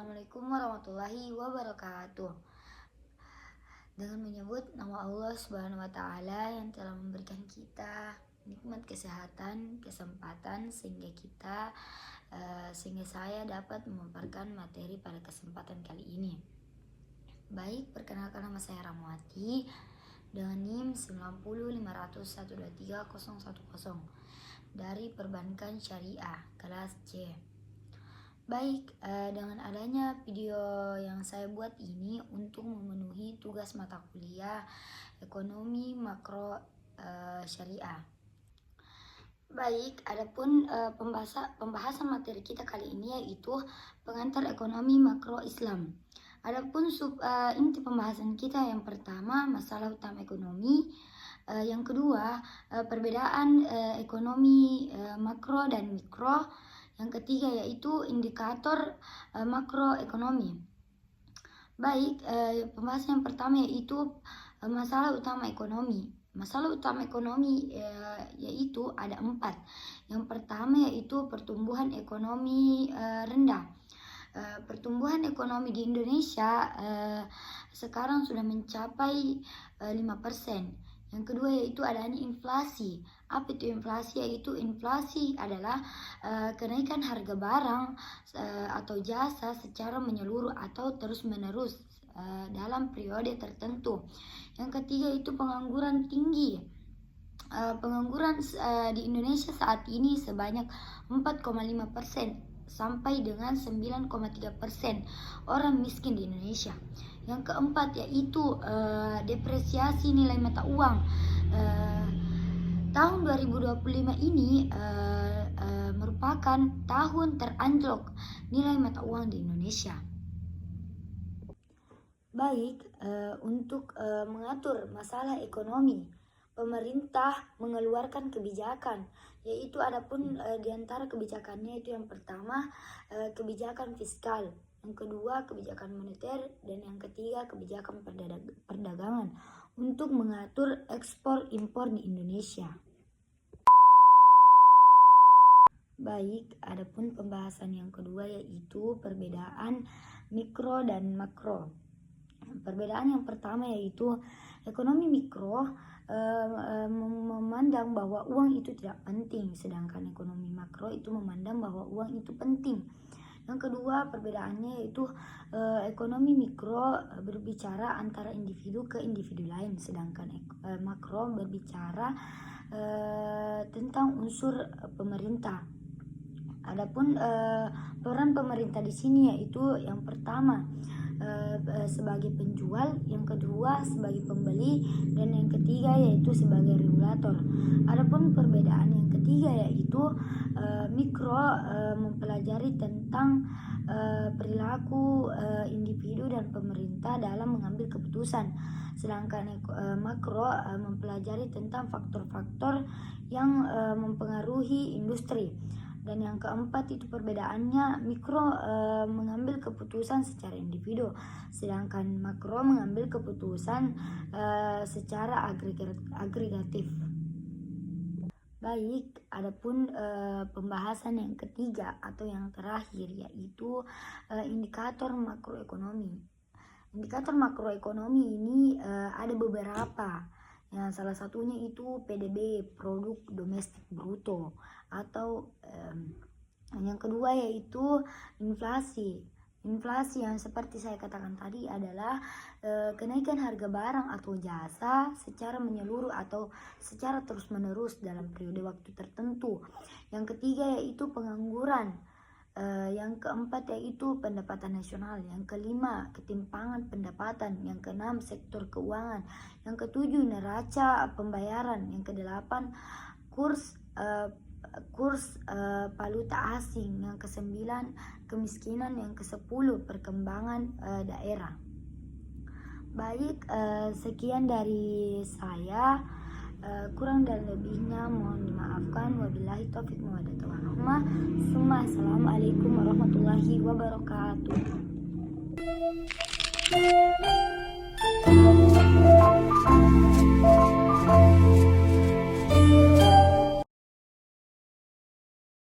Assalamualaikum warahmatullahi wabarakatuh. Dengan menyebut nama Allah Subhanahu wa Ta'ala yang telah memberikan kita nikmat kesehatan, kesempatan sehingga saya dapat memaparkan materi pada kesempatan kali ini. Baik, perkenalkan nama saya Ramwati dengan NIM 90501230010 dari Perbankan Syariah kelas C. Baik, dengan adanya video yang saya buat ini untuk memenuhi tugas mata kuliah ekonomi makro syariah. Baik, adapun pembahasan materi kita kali ini yaitu pengantar ekonomi makro Islam. Adapun inti pembahasan kita yang pertama masalah utama ekonomi, yang kedua perbedaan ekonomi makro dan mikro. Yang ketiga yaitu indikator makroekonomi. Baik, pembahasan yang pertama yaitu masalah utama ekonomi. Masalah utama ekonomi yaitu ada 4. Yang pertama yaitu pertumbuhan ekonomi rendah. Pertumbuhan ekonomi di Indonesia sekarang sudah mencapai 5%. Yang kedua yaitu adanya inflasi. Apa itu inflasi? Yaitu inflasi adalah kenaikan harga barang atau jasa secara menyeluruh atau terus-menerus dalam periode tertentu. Yang ketiga itu pengangguran tinggi. Pengangguran di Indonesia saat ini sebanyak 4,5% sampai dengan 9,3% orang miskin di Indonesia. Yang keempat yaitu depresiasi nilai mata uang. Tahun 2025 ini merupakan tahun teranjlok nilai mata uang di Indonesia. Baik, untuk mengatur masalah ekonomi, pemerintah mengeluarkan kebijakan, yaitu adapun di antara kebijakannya itu yang pertama kebijakan fiskal, yang kedua kebijakan moneter, dan yang ketiga kebijakan perdagangan untuk mengatur ekspor impor di Indonesia. Baik, adapun pembahasan yang kedua yaitu perbedaan mikro dan makro. Perbedaan yang pertama yaitu ekonomi mikro memandang bahwa uang itu tidak penting, sedangkan ekonomi makro itu memandang bahwa uang itu penting. Yang kedua perbedaannya yaitu ekonomi mikro berbicara antara individu ke individu lain, sedangkan makro berbicara tentang unsur pemerintah. Adapun peran pemerintah di sini yaitu yang pertama sebagai penjual, yang kedua sebagai pembeli, dan yang ketiga yaitu sebagai regulator. Adapun perbedaan yang ketiga yaitu mikro mempelajari tentang perilaku individu dan pemerintah dalam mengambil keputusan, sedangkan makro mempelajari tentang faktor-faktor yang mempengaruhi industri. Dan yang keempat itu perbedaannya, mikro mengambil keputusan secara individu, sedangkan makro mengambil keputusan secara agregatif. Baik, adapun pembahasan yang ketiga atau yang terakhir yaitu indikator makroekonomi. Indikator makroekonomi ini ada beberapa. Yang salah satunya itu PDB, produk domestik bruto, atau yang kedua yaitu inflasi. Inflasi yang seperti saya katakan tadi adalah kenaikan harga barang atau jasa secara menyeluruh atau secara terus-menerus dalam periode waktu tertentu. Yang ketiga yaitu pengangguran. Yang keempat yaitu pendapatan nasional, yang kelima ketimpangan pendapatan, yang keenam sektor keuangan, yang ketujuh neraca pembayaran, yang kedelapan kurs valuta asing, yang kesembilan kemiskinan, yang kesepuluh perkembangan daerah. Baik, sekian dari saya. Kurang dan lebihnya mohon dimaafkan. Wabillahi taufiq wal hidayah. Assalamualaikum warahmatullahi wabarakatuh.